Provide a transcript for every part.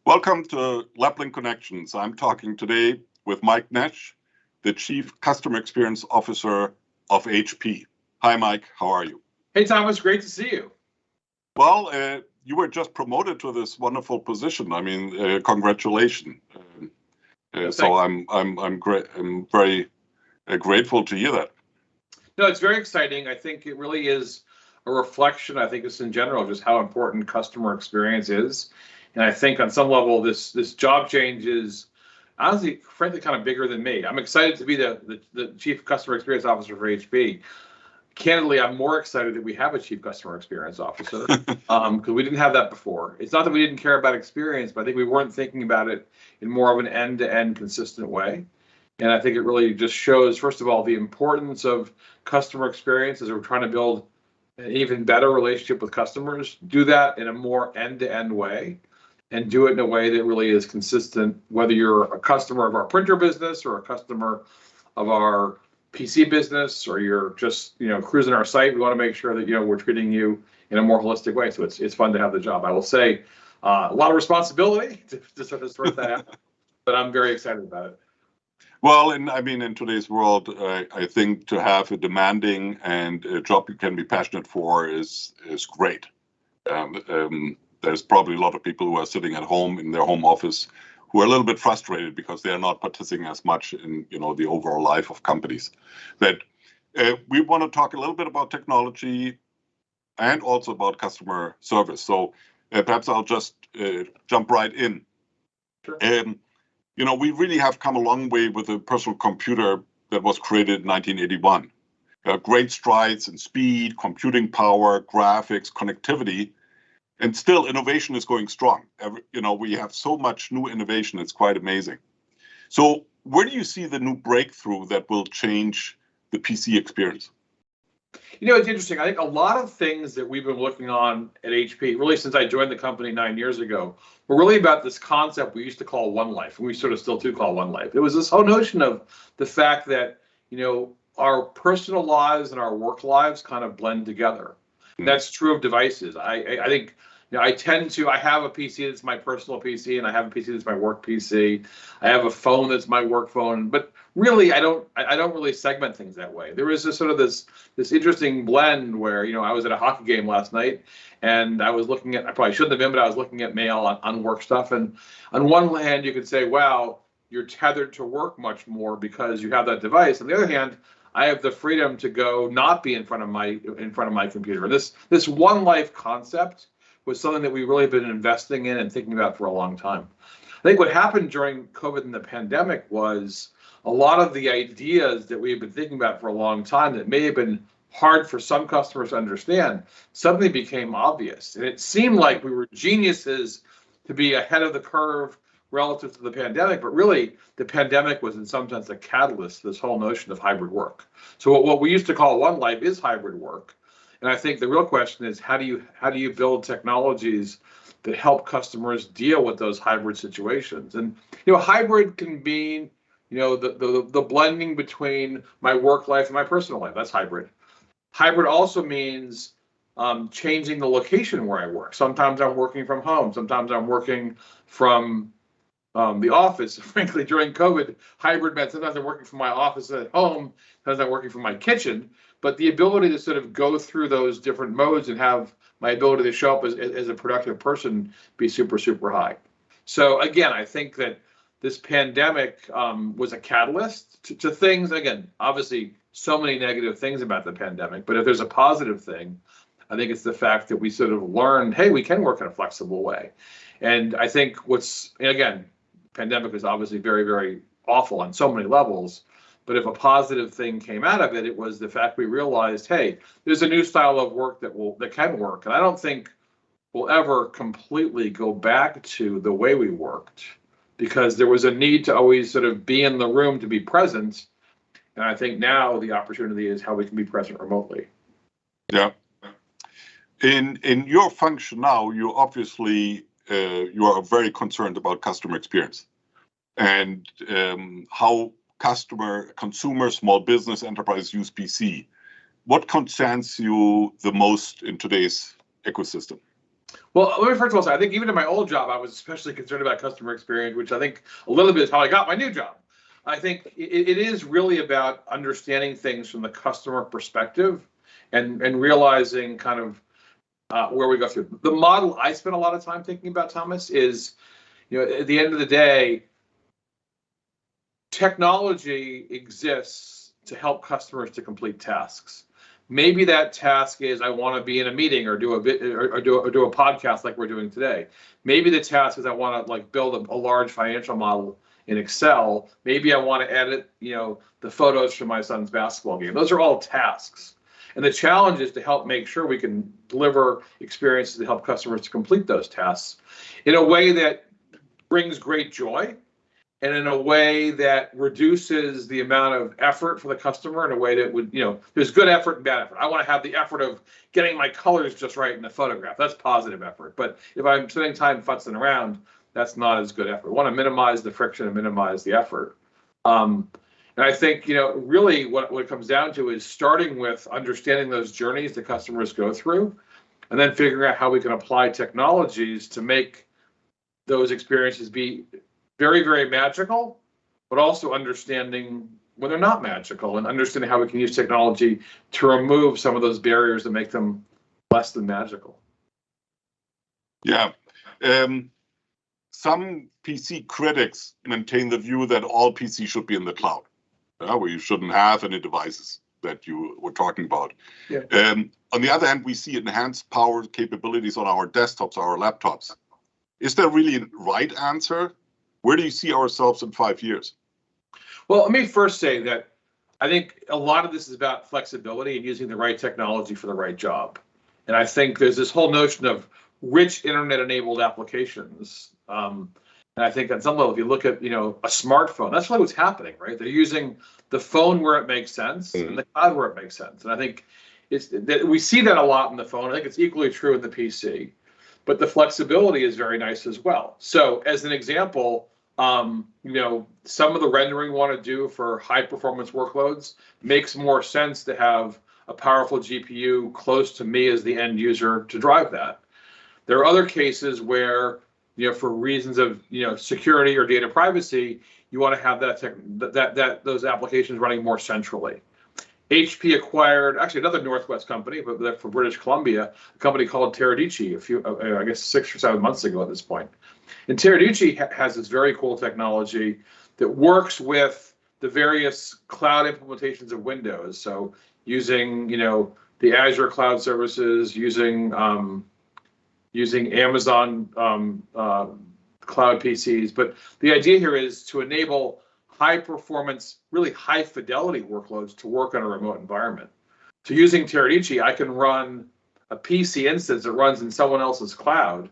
Welcome to Laplink Connections. I'm talking today with Mike Nash, the Chief Customer Experience Officer of HP. Hi, Mike. How are you? Hey, Thomas. Great to see you. Well, you were just promoted to this wonderful position. I mean, congratulations. So I'm great. I'm very grateful to hear that. No, it's very exciting. I think it really is a reflection. I think it's in general just how important customer experience is. And I think on some level, this job change is honestly, frankly, kind of bigger than me. I'm excited to be the Chief Customer Experience Officer for HP. Candidly, I'm more excited that we have a Chief Customer Experience Officer because we didn't have that before. It's not that we didn't care about experience, but I think we weren't thinking about it in more of an end-to-end consistent way. And I think it really just shows, first of all, the importance of customer experience as we're trying to build an even better relationship with customers. Do that in a more end-to-end way. And do it in a way that really is consistent, whether you're a customer of our printer business or a customer of our PC business, or you're just cruising our site. We want to make sure that we're treating you in a more holistic way. So it's fun to have the job. I will say a lot of responsibility to sort of sort that out, but I'm very excited about it. Well, and I mean, in today's world, I think to have a demanding and a job you can be passionate for is great. There's probably a lot of people who are sitting at home in their home office who are a little bit frustrated because they are not participating as much in the overall life of companies. But we want to talk a little bit about technology and also about customer service. So perhaps I'll just jump right in. Sure. We really have come a long way with a personal computer that was created in 1981. Great strides in speed, computing power, graphics, connectivity. And still, innovation is going strong. We have so much new innovation. It's quite amazing. So where do you see the new breakthrough that will change the PC experience? It's interesting. I think a lot of things that we've been looking on at HP, really since I joined the company 9 years ago, were really about this concept we used to call One Life, and we sort of still do call One Life. It was this whole notion of the fact that, our personal lives and our work lives kind of blend together. And that's true of devices. I think I have a PC that's my personal PC, and I have a PC that's my work PC. I have a phone that's my work phone, but really I don't really segment things that way. There is this interesting blend where I was at a hockey game last night, and I was looking at, I probably shouldn't have been, but I was looking at mail on work stuff, and on one hand you could say, wow, you're tethered to work much more because you have that device. On the other hand, I have the freedom to go not be in front of my computer. This One Life concept was something that we really have been investing in and thinking about for a long time. I think what happened during COVID and the pandemic was a lot of the ideas that we've been thinking about for a long time that may have been hard for some customers to understand suddenly became obvious. And it seemed like we were geniuses to be ahead of the curve relative to the pandemic, but really the pandemic was in some sense a catalyst to this whole notion of hybrid work. So what we used to call One Life is hybrid work. And I think the real question is how do you build technologies that help customers deal with those hybrid situations? And hybrid can mean the blending between my work life and my personal life. That's hybrid. Hybrid also means changing the location where I work. Sometimes I'm working from home. Sometimes I'm working from the office. Frankly, during COVID, hybrid meant sometimes I'm working from my office at home, sometimes I'm working from my kitchen. But the ability to sort of go through those different modes and have my ability to show up as a productive person be super, super high. So again, I think that this pandemic was a catalyst to things. Again, obviously, so many negative things about the pandemic. But if there's a positive thing, I think it's the fact that we sort of learned, hey, we can work in a flexible way. And I think pandemic is obviously very, very awful on so many levels. But if a positive thing came out of it, it was the fact we realized, hey, there's a new style of work that can work. And I don't think we'll ever completely go back to the way we worked because there was a need to always sort of be in the room to be present. And I think now the opportunity is how we can be present remotely. Yeah. In your function now, you obviously you are very concerned about customer experience and how consumer, small business, enterprise use PC. what concerns you the most in today's ecosystem? Well, let me first of all say, I think even in my old job, I was especially concerned about customer experience, which I think a little bit is how I got my new job. I think it is really about understanding things from the customer perspective and realizing kind of where we go through. The model I spent a lot of time thinking about, Thomas, is, at the end of the day, technology exists to help customers to complete tasks. Maybe that task is I want to be in a meeting or do a podcast like we're doing today. Maybe the task is I want to build a large financial model in Excel. Maybe I want to edit, the photos from my son's basketball game. Those are all tasks. And the challenge is to help make sure we can deliver experiences to help customers to complete those tasks in a way that brings great joy and in a way that reduces the amount of effort for the customer in a way that would, there's good effort and bad effort. I want to have the effort of getting my colors just right in the photograph. That's positive effort. But if I'm spending time futzing around, that's not as good effort. I want to minimize the friction and minimize the effort. And I think, really what it comes down to is starting with understanding those journeys that customers go through and then figuring out how we can apply technologies to make those experiences be very, very magical, but also understanding when they're not magical and understanding how we can use technology to remove some of those barriers that make them less than magical. Yeah. Some PC critics maintain the view that all PC should be in the cloud, where you shouldn't have any devices that you were talking about. Yeah. On the other hand, we see enhanced power capabilities on our desktops, our laptops. Is there really a right answer? Where do you see ourselves in 5 years? Well, let me first say that I think a lot of this is about flexibility and using the right technology for the right job. And I think there's this whole notion of rich internet-enabled applications. And I think at some level, if you look at, a smartphone, that's really what's happening, right? They're using the phone where it makes sense and the cloud where it makes sense. And I think we see that a lot in the phone. I think it's equally true in the PC. But the flexibility is very nice as well. So as an example, some of the rendering we want to do for high performance workloads makes more sense to have a powerful GPU close to me as the end user to drive that. There are other cases where, for reasons of, security or data privacy, you want to have those applications running more centrally. HP acquired, actually another Northwest company, but they're from British Columbia, a company called Teradici I guess 6 or 7 months ago at this point. And Teradici has this very cool technology that works with the various cloud implementations of Windows. So using, the Azure cloud services, using Amazon cloud PCs. But the idea here is to enable high performance, really high fidelity workloads to work on a remote environment. So using Teradici, I can run a PC instance that runs in someone else's cloud,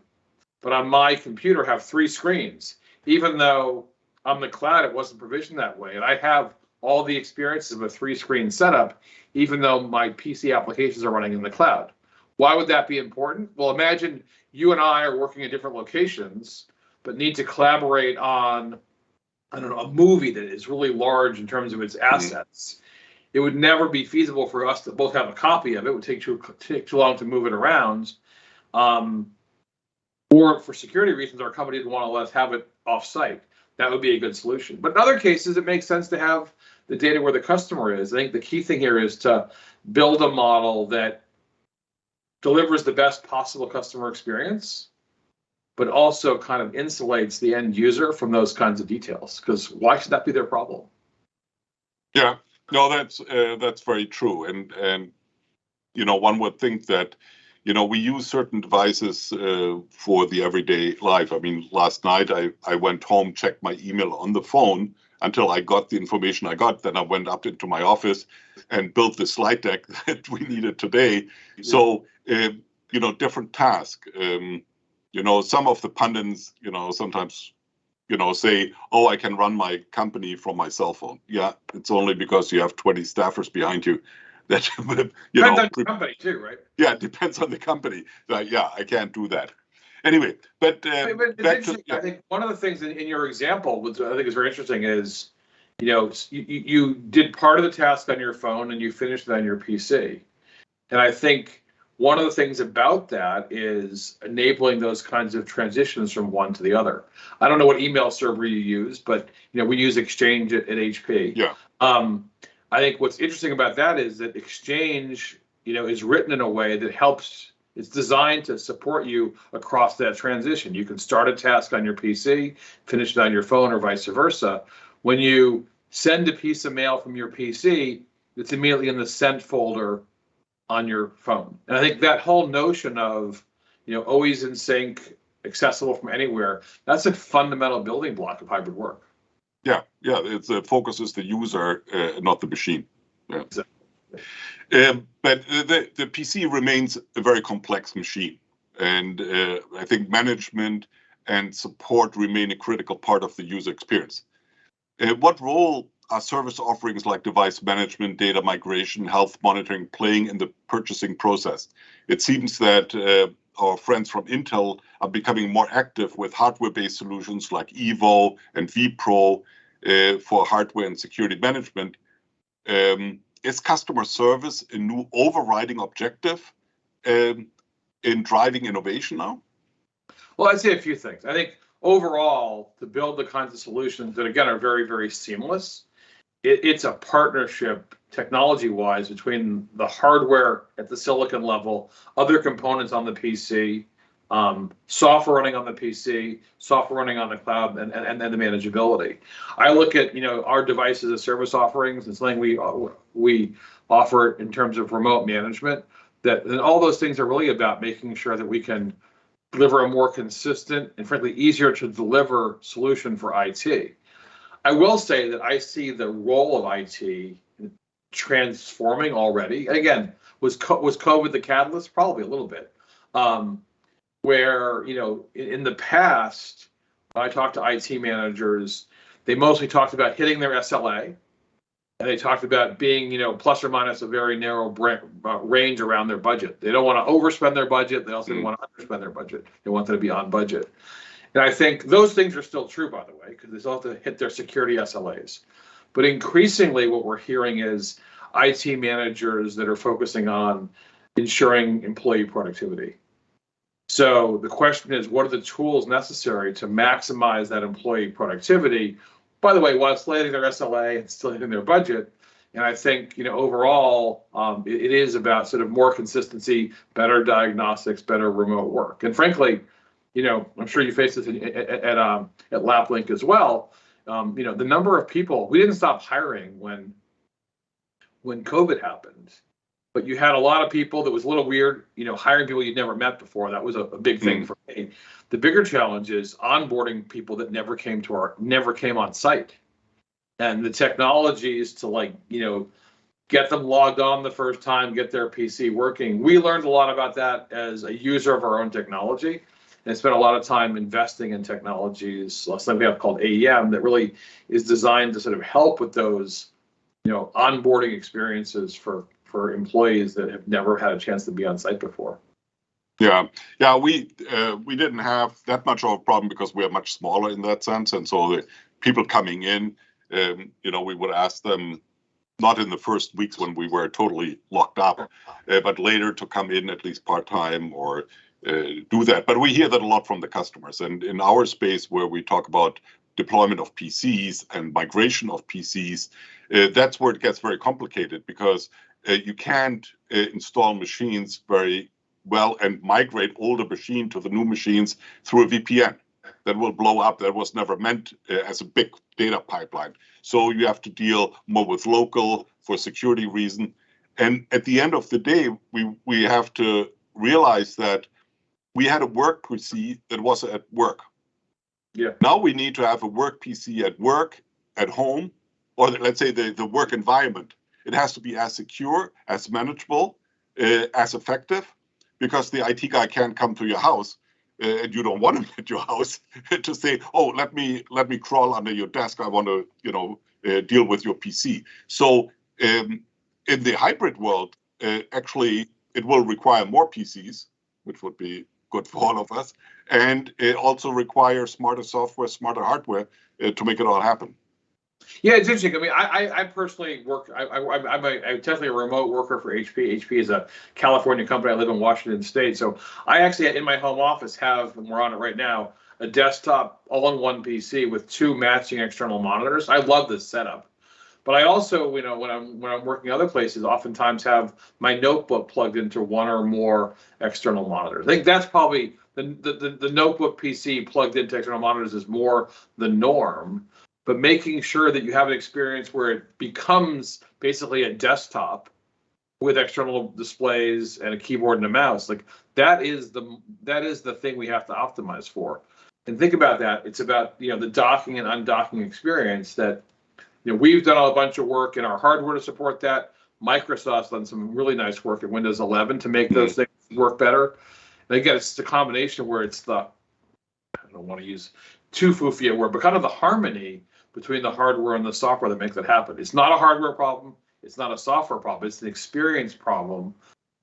but on my computer have 3 screens. Even though on the cloud, it wasn't provisioned that way. And I have all the experiences of a 3-screen setup, even though my PC applications are running in the cloud. Why would that be important? Well, imagine you and I are working at different locations, but need to collaborate on, a movie that is really large in terms of its assets. It would never be feasible for us to both have a copy of it. It would take too long to move it around. Or for security reasons, our company would want to let us have it off-site. That would be a good solution. But in other cases, it makes sense to have the data where the customer is. I think the key thing here is to build a model that delivers the best possible customer experience, but also kind of insulates the end user from those kinds of details, because why should that be their problem? Yeah, no, that's very true. And one would think that, we use certain devices for the everyday life. I mean, last night I went home, checked my email on the phone until I got the information I got. Then I went up into my office and built the slide deck that we needed today. Yeah. So, different task. Some of the pundits, sometimes, say, oh, I can run my company from my cell phone. Yeah, it's only because you have 20 staffers behind you. That, depends on the company too, right? Yeah, it depends on the company. I can't do that. Anyway, but I think one of the things in your example, which I think is very interesting, is you did part of the task on your phone and you finished it on your PC. And I think one of the things about that is enabling those kinds of transitions from one to the other. I don't know what email server you use, but we use Exchange at HP. Yeah. I think what's interesting about that is that Exchange, is written in a way that helps. It's designed to support you across that transition. You can start a task on your PC, finish it on your phone, or vice versa. When you send a piece of mail from your PC, it's immediately in the sent folder on your phone. And I think that whole notion of, always in sync, accessible from anywhere, that's a fundamental building block of hybrid work. Yeah. It's the focus is the user, not the machine. Yeah. Exactly. But the PC remains a very complex machine, and I think management and support remain a critical part of the user experience. What role are service offerings like device management, data migration, health monitoring playing in the purchasing process? It seems that our friends from Intel are becoming more active with hardware-based solutions like Evo and vPro for hardware and security management. Is customer service a new overriding objective in driving innovation now? Well, I'd say a few things. I think overall, to build the kinds of solutions that, again, are very, very seamless, it's a partnership technology-wise between the hardware at the silicon level, other components on the PC, software running on the PC, software running on the cloud, and the manageability. I look at our devices as service offerings and something we offer in terms of remote management. And all those things are really about making sure that we can deliver a more consistent and frankly easier to deliver solution for IT. I will say that I see the role of IT transforming already. And again, was COVID the catalyst? Probably a little bit. Where, in the past, when I talked to IT managers, they mostly talked about hitting their SLA, and they talked about being, plus or minus a very narrow range around their budget. They don't want to overspend their budget. They also don't want to underspend their budget. They want them to be on budget. And I think those things are still true, by the way, because they still have to hit their security SLAs. But increasingly, what we're hearing is IT managers that are focusing on ensuring employee productivity. So the question is, what are the tools necessary to maximize that employee productivity? By the way, while still hitting their SLA and still hitting their budget. And I think, overall, it is about sort of more consistency, better diagnostics, better remote work. And frankly, I'm sure you faced this at Laplink as well. The number of people, we didn't stop hiring when COVID happened. But you had a lot of people that was a little weird, hiring people you'd never met before. That was a big thing for me. The bigger challenge is onboarding people that never came on site. And the technologies to get them logged on the first time, get their PC working. We learned a lot about that as a user of our own technology, and spent a lot of time investing in technologies, something we have called AEM, that really is designed to sort of help with those, onboarding experiences for employees that have never had a chance to be on site before. Yeah, we didn't have that much of a problem because we are much smaller in that sense, and so the people coming in, we would ask them not in the first weeks when we were totally locked up, but later to come in at least part-time or do that. But we hear that a lot from the customers, and in our space where we talk about deployment of PCs and migration of PCs, that's where it gets very complicated because you can't install machines very well and migrate older machine to the new machines through a VPN. That will blow up. That was never meant as a big data pipeline. So you have to deal more with local for security reason. And at the end of the day, we have to realize that we had a work PC that was at work. Yeah. Now we need to have a work PC at work, at home, or let's say the work environment. It has to be as secure, as manageable, as effective, because the IT guy can't come to your house and you don't want him at your house to say, oh, let me crawl under your desk. I want to, deal with your PC. So in the hybrid world, actually, it will require more PCs, which would be good for all of us. And it also requires smarter software, smarter hardware to make it all happen. Yeah, it's interesting. I mean, I personally work. I'm definitely a remote worker for HP. HP is a California company. I live in Washington State, so I actually in my home office have, and we're on it right now, a desktop all-in-one PC with two matching external monitors. I love this setup. But I also, when I'm working other places, oftentimes have my notebook plugged into one or more external monitors. I think that's probably the notebook PC plugged into external monitors is more the norm. But making sure that you have an experience where it becomes basically a desktop with external displays and a keyboard and a mouse, like that is the thing we have to optimize for. And think about that. It's about the docking and undocking experience that we've done a bunch of work in our hardware to support that. Microsoft's done some really nice work in Windows 11 to make those things work better. And again, it's the combination where it's I don't want to use too foofy a word, but kind of the harmony between the hardware and the software that makes it happen. It's not a hardware problem. It's not a software problem. It's an experience problem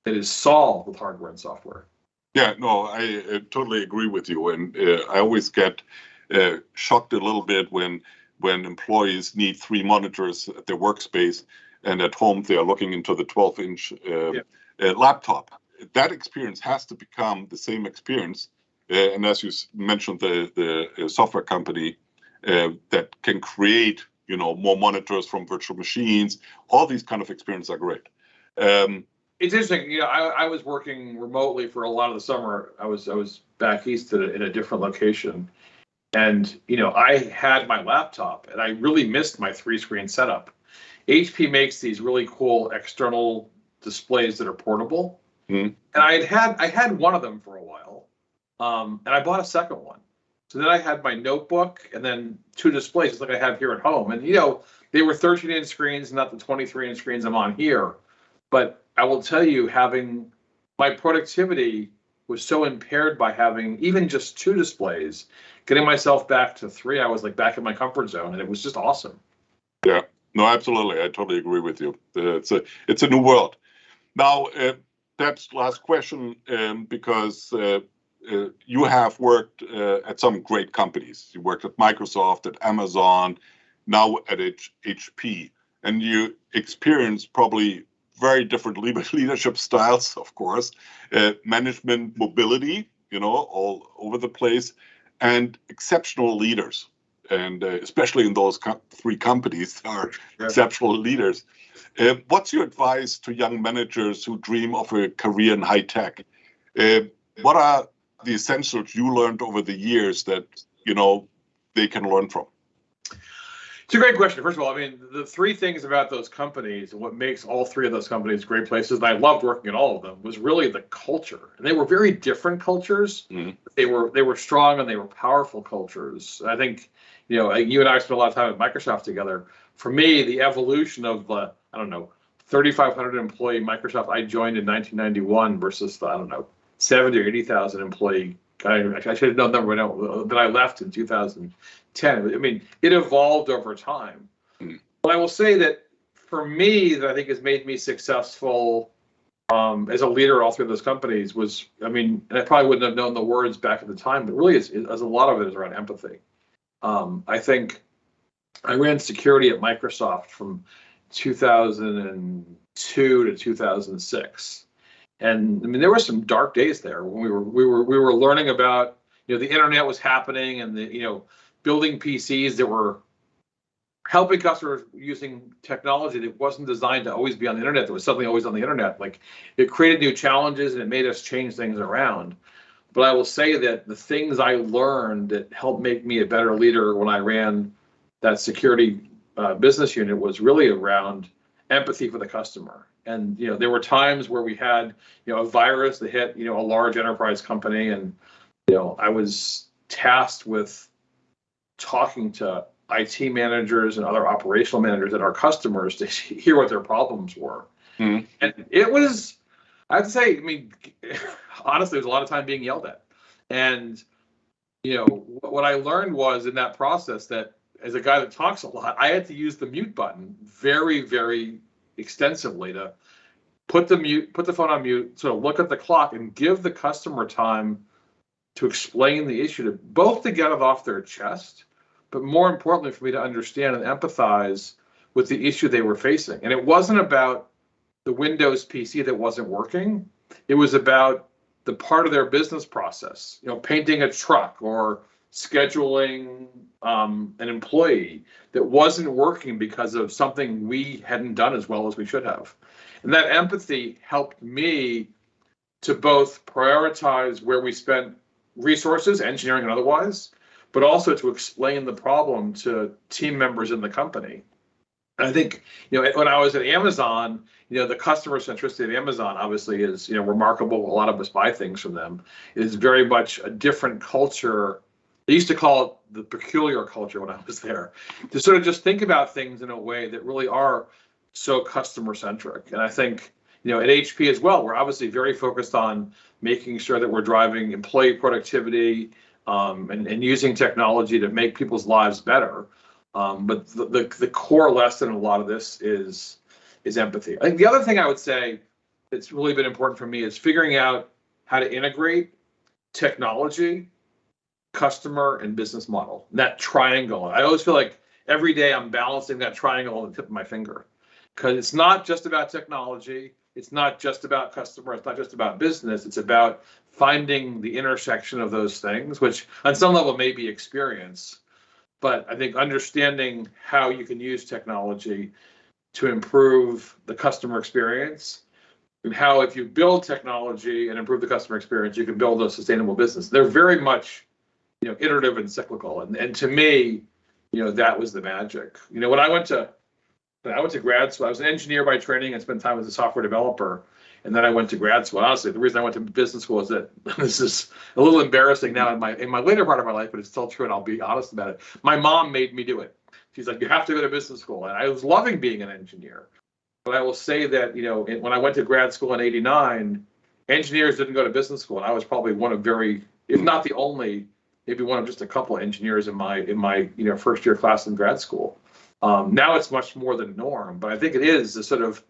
that is solved with hardware and software. Yeah, no, I totally agree with you. And I always get shocked a little bit when employees need 3 monitors at their workspace, and at home they are looking into the 12-inch laptop. That experience has to become the same experience. And as you mentioned, the software company that can create, more monitors from virtual machines. All these kind of experiences are great. It's interesting. I was working remotely for a lot of the summer. I was back east in a different location. And, I had my laptop and I really missed my 3-screen setup. HP makes these really cool external displays that are portable. And I had one of them for a while. And I bought a second one. So then I had my notebook and then 2 displays, just like I have here at home. And, they were 13-inch screens, not the 23-inch screens I'm on here. But I will tell you, having my productivity was so impaired by having even just 2 displays. Getting myself back to 3, I was like back in my comfort zone, and it was just awesome. Yeah, no, absolutely. I totally agree with you. It's a new world. Now, perhaps last question, because you have worked at some great companies. You worked at Microsoft, at Amazon, now at HP, and you experienced probably very different leadership styles, of course, management mobility, all over the place, and exceptional leaders. And especially in those 3 companies are exceptional leaders. What's your advice to young managers who dream of a career in high tech? What are the essentials you learned over the years that, they can learn from? It's a great question. First of all, I mean, the 3 things about those companies and what makes all 3 of those companies great places, and I loved working at all of them, was really the culture. And they were very different cultures. They were strong and they were powerful cultures. I think, you and I spent a lot of time at Microsoft together. For me, the evolution of the, 3,500 employee Microsoft I joined in 1991 versus the, 70 or 80,000 employee. I should have known the number that I left in 2010. I mean, it evolved over time. But I will say that for me, that I think has made me successful as a leader at all 3 of those companies was, and I probably wouldn't have known the words back at the time, but really, as a lot of it is around empathy. I think I ran security at Microsoft from 2002 to 2006. And there were some dark days there when we were learning about, the internet was happening and building PCs that were helping customers using technology that wasn't designed to always be on the internet. That was suddenly always on the internet. Like, it created new challenges and it made us change things around. But I will say that the things I learned that helped make me a better leader when I ran that security business unit was really around empathy for the customer. And there were times where we had a virus that hit a large enterprise company, and I was tasked with talking to IT managers and other operational managers at our customers to hear what their problems were. And it was, I have to say, honestly, there was a lot of time being yelled at. And what I learned was in that process that as a guy that talks a lot, I had to use the mute button very, very extensively to put the phone on mute, sort of look at the clock and give the customer time to explain the issue, to both to get it off their chest, but more importantly for me to understand and empathize with the issue they were facing. And it wasn't about the Windows PC that wasn't working. It was about the part of their business process, painting a truck or scheduling an employee that wasn't working because of something we hadn't done as well as we should have. And that empathy helped me to both prioritize where we spent resources, engineering and otherwise, but also to explain the problem to team members in the company. And I think, when I was at Amazon, the customer centricity of Amazon obviously is, remarkable. A lot of us buy things from them. It is very much a different culture. They used to call it the peculiar culture when I was there, to sort of just think about things in a way that really are so customer centric. And I think, at HP as well, we're obviously very focused on making sure that we're driving employee productivity and using technology to make people's lives better. But the core lesson in a lot of this is empathy. I think the other thing I would say that's really been important for me is figuring out how to integrate technology, customer, and business model. That triangle. I always feel like every day I'm balancing that triangle on the tip of my finger, because it's not just about technology. It's not just about customer. It's not just about business. It's about finding the intersection of those things, which on some level may be experience. But I think understanding how you can use technology to improve the customer experience, and how if you build technology and improve the customer experience, you can build a sustainable business. They're very much, iterative and cyclical. And to me, that was the magic. When I went to grad school, I was an engineer by training and spent time as a software developer. And then I went to grad school. Honestly, the reason I went to business school is that this is a little embarrassing now in my later part of my life, but it's still true, and I'll be honest about it. My mom made me do it. She's like, you have to go to business school. And I was loving being an engineer. But I will say that, when I went to grad school in '89, engineers didn't go to business school. And I was probably one of if not the only, maybe one of just a couple of engineers in my first year class in grad school. Now it's much more the norm, but I think it is the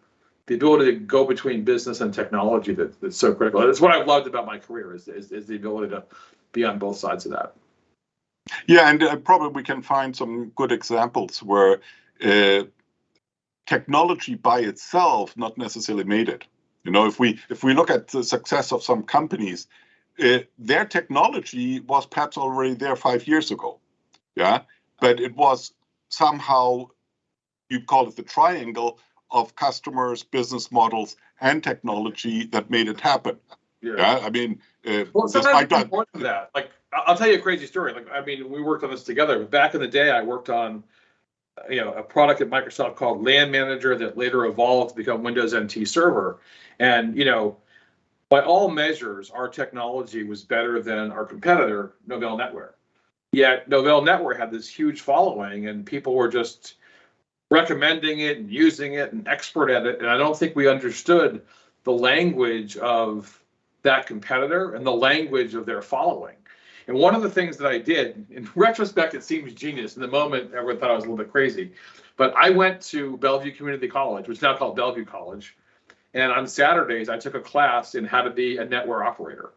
ability to go between business and technology that's so critical. That's what I've loved about my career is the ability to be on both sides of that. Yeah, and probably we can find some good examples where technology by itself not necessarily made it. If we look at the success of some companies, their technology was perhaps already there 5 years ago. Yeah, but it was somehow, you call it the triangle of customers, business models, and technology that made it happen. Yeah, I mean, sometimes it's more than that. Like, I'll tell you a crazy story. We worked on this together. Back in the day, I worked on, a product at Microsoft called LAN Manager that later evolved to become Windows NT Server. And, by all measures, our technology was better than our competitor, Novell NetWare. Yet Novell NetWare had this huge following, and people were just recommending it and using it and expert at it. And I don't think we understood the language of that competitor and the language of their following. And one of the things that I did, in retrospect, it seems genius. In the moment, everyone thought I was a little bit crazy. But I went to Bellevue Community College, which is now called Bellevue College. And on Saturdays, I took a class in how to be a network operator.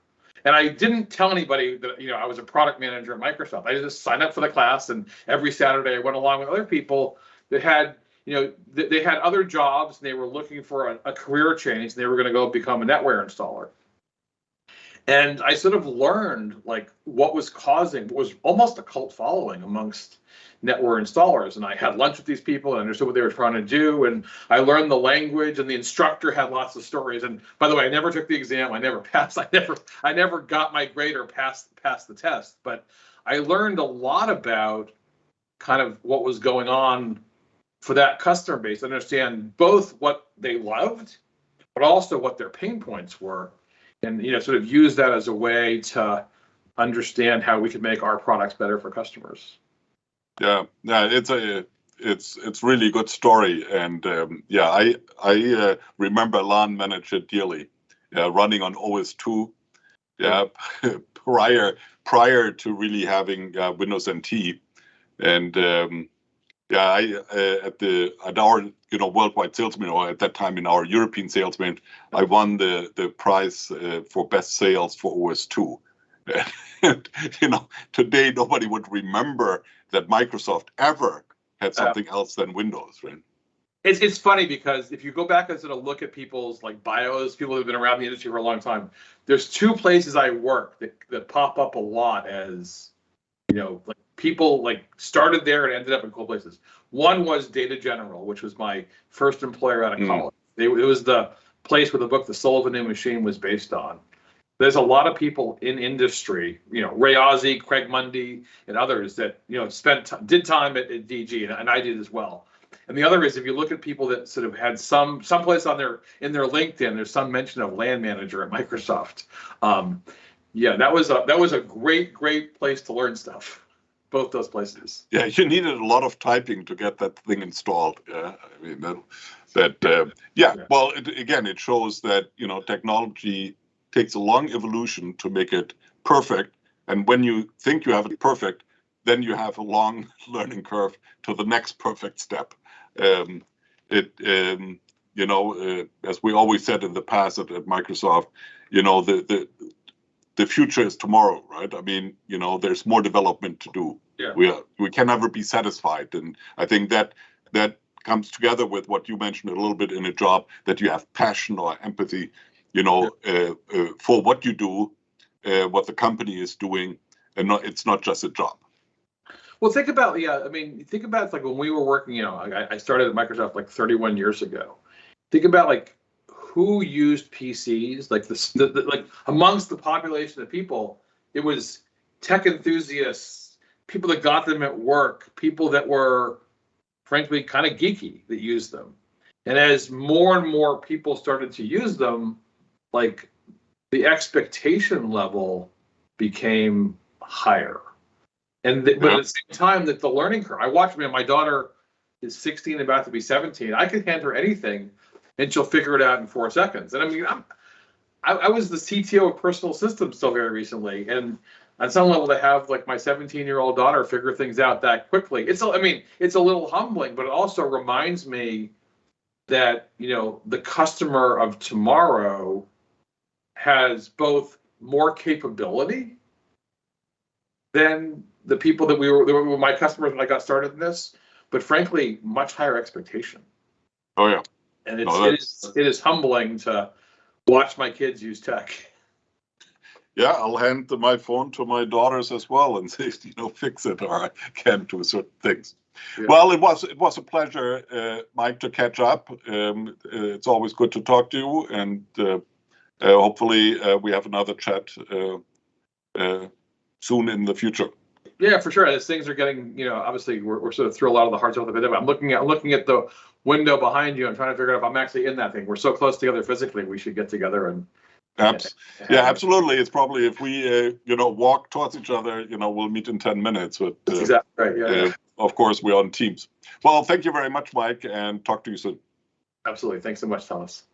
And I didn't tell anybody that, I was a product manager at Microsoft. I just signed up for the class, and every Saturday I went along with other people that had, they had other jobs, and they were looking for a career change, and they were going to go become a netware installer. And I sort of learned what was almost a cult following amongst netware installers. And I had lunch with these people and understood what they were trying to do. And I learned the language, and the instructor had lots of stories. And by the way, I never took the exam. I never passed. I never got my grade or passed the test. But I learned a lot about kind of what was going on for that customer base, understand both what they loved, but also what their pain points were. And sort of use that as a way to understand how we could make our products better for customers. Yeah, it's really good story, and I remember LAN Manager dearly, running on OS2, prior to really having Windows NT, and at our worldwide salesman, or at that time in our European salesman, I won the prize for best sales for OS2. And, today nobody would remember that Microsoft ever had something else than Windows, right? It's funny because if you go back and sort of look at people's like bios, people who've been around the industry for a long time, there's two places I work that pop up a lot as, like people like started there and ended up in cool places. One was Data General, which was my first employer out of college. It was the place where the book The Soul of a New Machine was based on. There's a lot of people in industry, Ray Ozzie, Craig Mundy, and others that did time at DG, and I did as well. And the other is, if you look at people that sort of had some place in their LinkedIn, there's some mention of land manager at Microsoft. That was a great place to learn stuff. Both those places. Yeah, you needed a lot of typing to get that thing installed. Yeah, I mean Well, it shows that technology takes a long evolution to make it perfect, and when you think you have it perfect, then you have a long learning curve to the next perfect step. As we always said in the past at Microsoft, the future is tomorrow, right? I mean, there's more development to do. Yeah. We can never be satisfied, and I think that comes together with what you mentioned a little bit in a job, that you have passion or empathy, for what you do, what the company is doing, and it's not just a job. Well, think about like when we were working, I started at Microsoft like 31 years ago. Think about like who used PCs, like like amongst the population of people, it was tech enthusiasts, people that got them at work, people that were frankly kind of geeky that used them. And as more and more people started to use them, like the expectation level became higher. But at the same time, that the learning curve, I watch, my daughter is 16, about to be 17. I can hand her anything and she'll figure it out in 4 seconds. And I mean, I was the CTO of personal systems still very recently. And on some level, to have like my 17-year-old daughter figure things out that quickly, it's a little humbling, but it also reminds me that, the customer of tomorrow has both more capability than the people that were my customers when I got started in this, but frankly, much higher expectation. Oh yeah. And it is humbling to watch my kids use tech. Yeah, I'll hand my phone to my daughters as well and say, fix it, or I can do certain things. Yeah. Well, it was a pleasure, Mike, to catch up. It's always good to talk to you, and hopefully we have another chat soon in the future. Yeah, for sure. As things are getting, obviously we're sort of through a lot of the hard stuff. I'm looking at the window behind you and trying to figure out if I'm actually in that thing. We're so close together physically. We should get together and. Yeah, absolutely. It's probably, if we walk towards each other, we'll meet in 10 minutes. But that's exactly right. Yeah. Of course, we're on Teams. Well, thank you very much, Mike, and talk to you soon. Absolutely. Thanks so much, Thomas.